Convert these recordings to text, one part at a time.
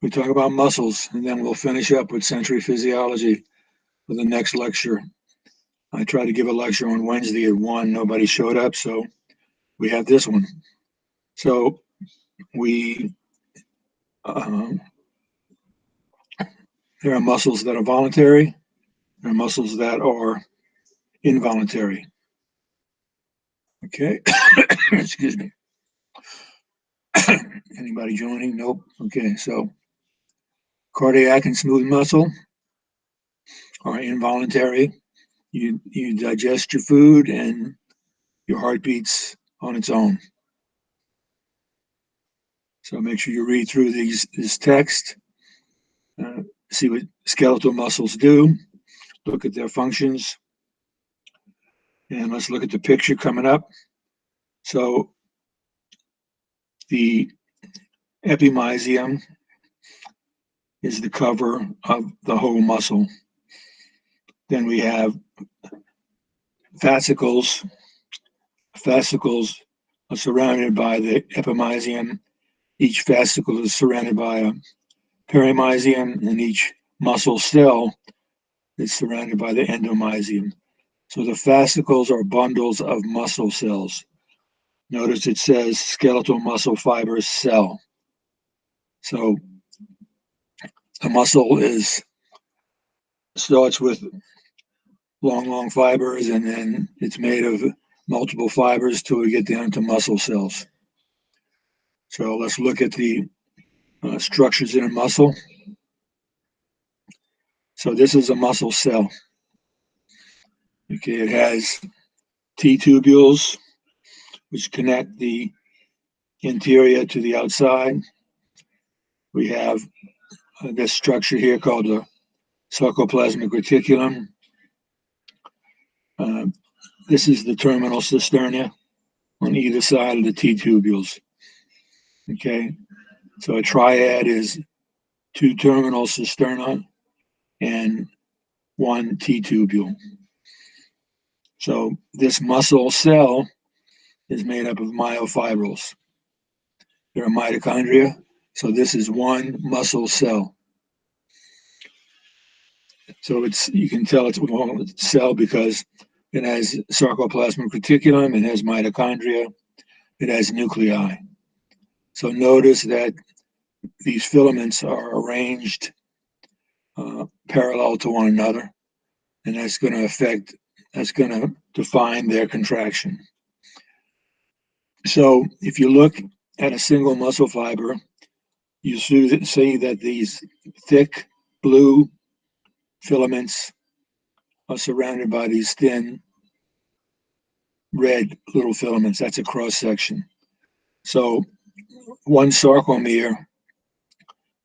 We talk about muscles, and then we'll finish up with sensory physiology for the next lecture. I tried to give a lecture on Wednesday at 1. Nobody showed up, so we have this one. So we there are muscles that are voluntary. There are muscles that are involuntary. Okay. Excuse me. Anybody joining? Nope. Okay. So cardiac and smooth muscle are involuntary. You digest your food and your heart beats on its own. So make sure you read through this text, see what skeletal muscles do, look at their functions, and let's look at the picture coming up. So the epimysium is the cover of the whole muscle. Then we have fascicles. Fascicles are surrounded by the epimysium. Each fascicle is surrounded by a perimysium, and each muscle cell is surrounded by the endomysium. So the fascicles are bundles of muscle cells. Notice it says skeletal muscle fibers cell. So the muscle starts with long fibers, and then it's made of multiple fibers till we get down to muscle cells. So let's look at the structures in a muscle. So this is a muscle cell. Okay, it has T tubules, which connect the interior to the outside. We have this structure here called the sarcoplasmic reticulum. This is the terminal cisterna on either side of the T tubules. Okay, so a triad is 2 terminal cisterna and 1 T tubule. So this muscle cell is made up of myofibrils. There are mitochondria, so this is 1 muscle cell. So you can tell it's a cell because it has sarcoplasmic reticulum, it has mitochondria, it has nuclei. So notice that these filaments are arranged parallel to one another, and that's going to define their contraction. So if you look at a single muscle fiber, you see that these thick blue filaments are surrounded by these thin red little filaments. That's a cross section. So one sarcomere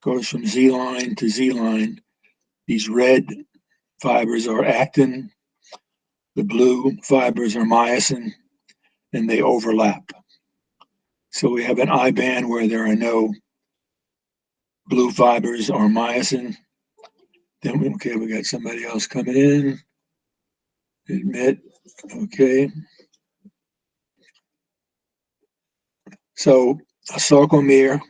goes from Z line to Z line. These red fibers are actin, the blue fibers are myosin, and they overlap. So we have an I band where there are no blue fibers or myosin. Then we got somebody else coming in. Admit, okay. So a sarcomere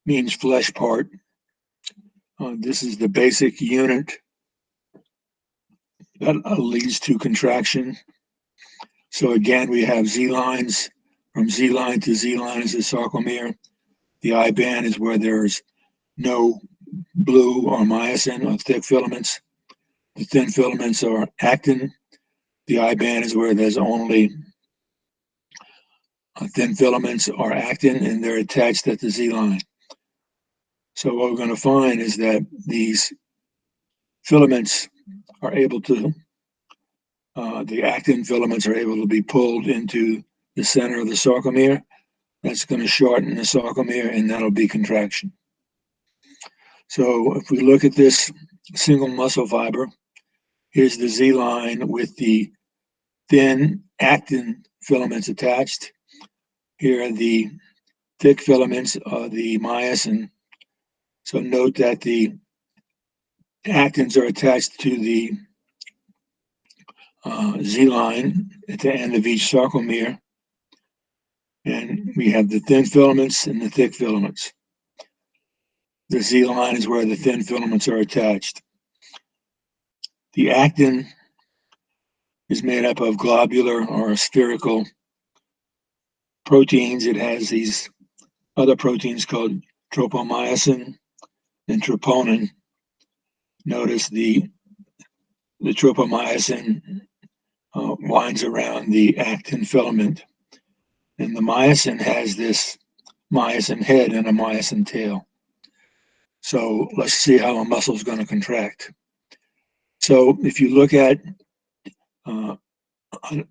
means flesh part. This is the basic unit that leads to contraction. So again, we have Z lines. From Z line to Z line is a sarcomere. The I band is where there's no blue or myosin or thick filaments. The thin filaments are actin. The I band is where there's only thin filaments are actin, and they're attached at the Z line. So what we're going to find is that these filaments are able to, the actin filaments are able to be pulled into the center of the sarcomere. That's going to shorten the sarcomere, and that'll be contraction. So if we look at this single muscle fiber, here's the Z line with the thin actin filaments attached. Here are the thick filaments of the myosin. So note that the actins are attached to the Z line at the end of each sarcomere. And we have the thin filaments and the thick filaments. The Z line is where the thin filaments are attached. The actin is made up of globular or spherical proteins. It has these other proteins called tropomyosin and troponin. Notice the tropomyosin winds around the actin filament, and the myosin has this myosin head and a myosin tail. So let's see how a muscle is going to contract. So if you look at an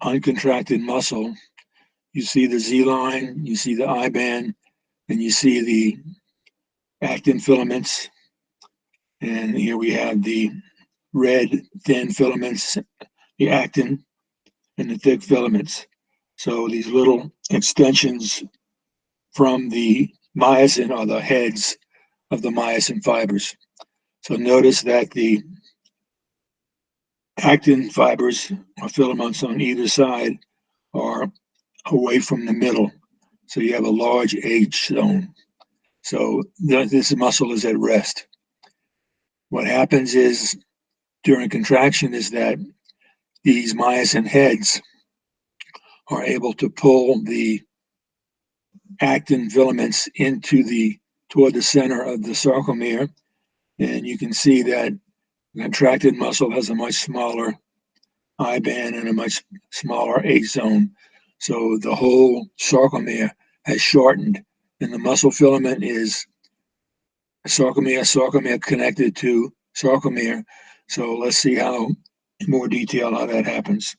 uncontracted muscle, you see the Z line, you see the I band, and you see the actin filaments. And here we have the red thin filaments, the actin, and the thick filaments. So these little extensions from the myosin are the heads of the myosin fibers. So notice that the actin fibers or filaments on either side are away from the middle. So you have a large H zone. So this muscle is at rest. What happens is during contraction is that these myosin heads are able to pull the actin filaments toward the center of the sarcomere, and you can see that the contracted muscle has a much smaller I band and a much smaller H zone. So the whole sarcomere has shortened, and the muscle filament is sarcomere connected to sarcomere. So let's see how, in more detail, how that happens.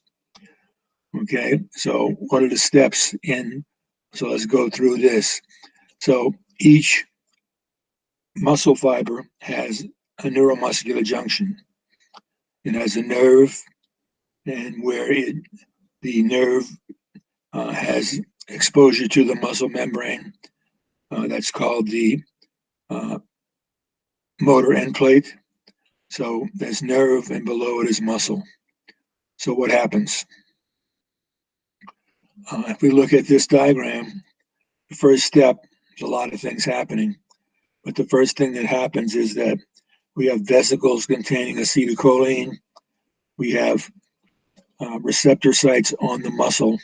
Okay, so what are the steps in? So let's go through this. So each muscle fiber has a neuromuscular junction. It has a nerve, and the nerve has exposure to the muscle membrane. That's called the motor end plate. So there's nerve, and below it is muscle. So what happens? If we look at this diagram, the first step, there's a lot of things happening. But the first thing that happens is that we have vesicles containing acetylcholine. We have receptor sites on the muscle.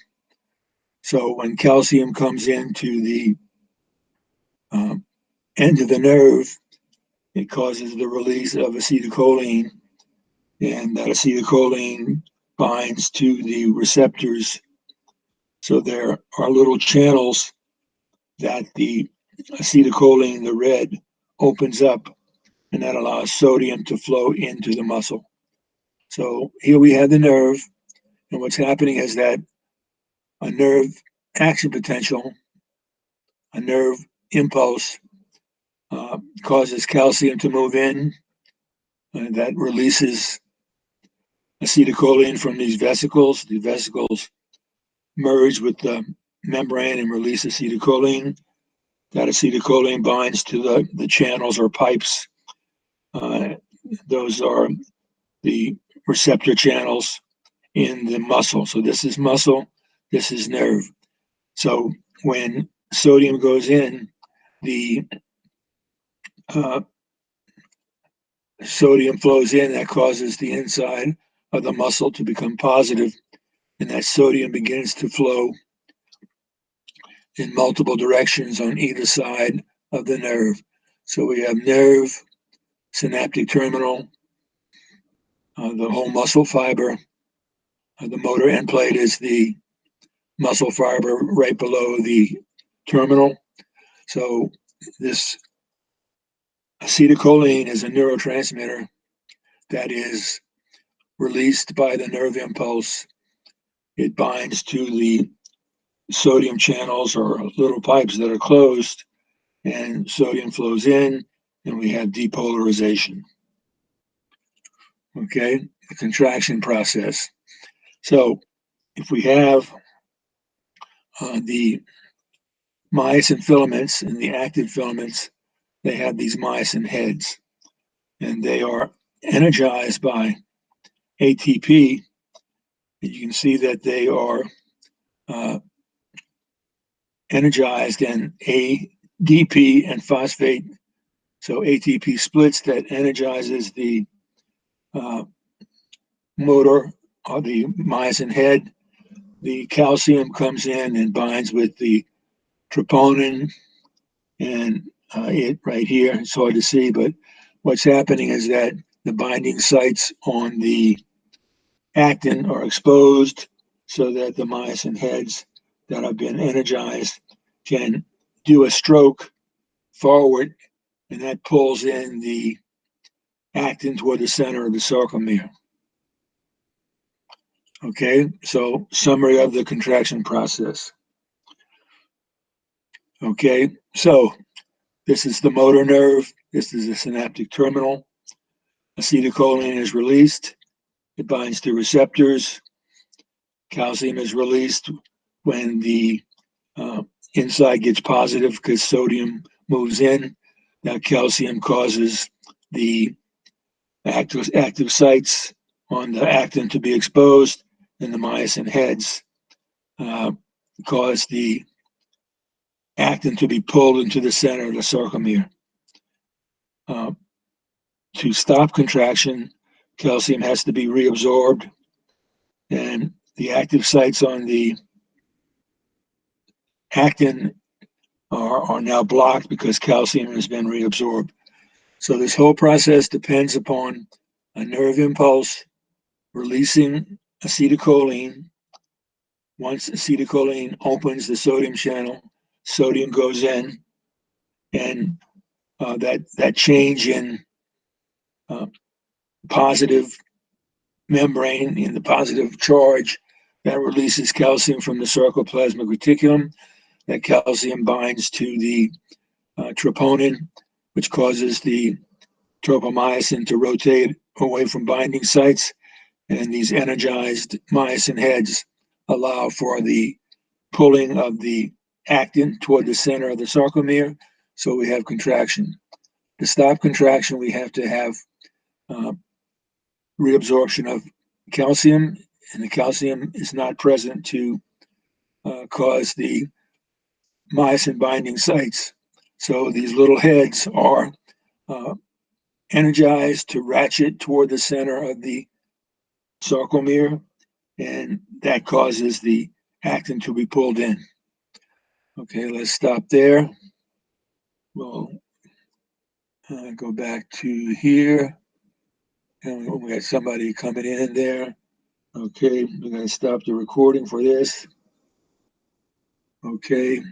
So when calcium comes into the end of the nerve, it causes the release of acetylcholine, and that acetylcholine binds to the receptors. So there are little channels that the acetylcholine, the red, opens up, and that allows sodium to flow into the muscle. So here we have the nerve, and what's happening is that a nerve action potential, a nerve impulse, causes calcium to move in, and that releases acetylcholine from these vesicles. The vesicles merge with the membrane and release acetylcholine. That acetylcholine binds to the channels or pipes. Those are the receptor channels in the muscle. So this is muscle, this is nerve. So when sodium goes in, the sodium flows in, that causes the inside of the muscle to become positive, and that sodium begins to flow in multiple directions on either side of the nerve. So we have nerve, synaptic terminal, the whole muscle fiber. The motor end plate is the muscle fiber right below the terminal. So this acetylcholine is a neurotransmitter that is released by the nerve impulse. It binds to the sodium channels or little pipes that are closed, and sodium flows in, and we have depolarization. Okay, the contraction process. So if we have the myosin filaments and the actin filaments, they have these myosin heads, and they are energized by ATP. And you can see that they are energized, and ADP and phosphate So ATP splits that energizes the motor or the myosin head. The calcium comes in and binds with the troponin, and it right here, it's hard to see, but what's happening is that the binding sites on the actin are exposed so that the myosin heads that have been energized can do a stroke forward, and that pulls in the actin toward the center of the sarcomere. Okay, so summary of the contraction process. Okay, so this is the motor nerve. This is the synaptic terminal. Acetylcholine is released. It binds to receptors. Calcium is released when the uh, inside gets positive because sodium moves in. Now calcium causes the active sites on the actin to be exposed, and the myosin heads uh, cause the actin to be pulled into the center of the sarcomere. Uh, to stop contraction, calcium has to be reabsorbed, and the active sites on the actin are now blocked because calcium has been reabsorbed. So this whole process depends upon a nerve impulse releasing acetylcholine. Once acetylcholine opens the sodium channel, sodium goes in, and that change in uh, positive membrane in the positive charge that releases calcium from the sarcoplasmic reticulum. That calcium binds to the troponin, which causes the tropomyosin to rotate away from binding sites, and these energized myosin heads allow for the pulling of the actin toward the center of the sarcomere, so we have contraction. To stop contraction, we have to have uh, reabsorption of calcium, and the calcium is not present to cause the myosin binding sites. So these little heads are uh, energized to ratchet toward the center of the sarcomere, and that causes the actin to be pulled in. Okay, let's stop there. We'll go back to here, and we got somebody coming in there. Okay, we're going to stop the recording for this. Okay.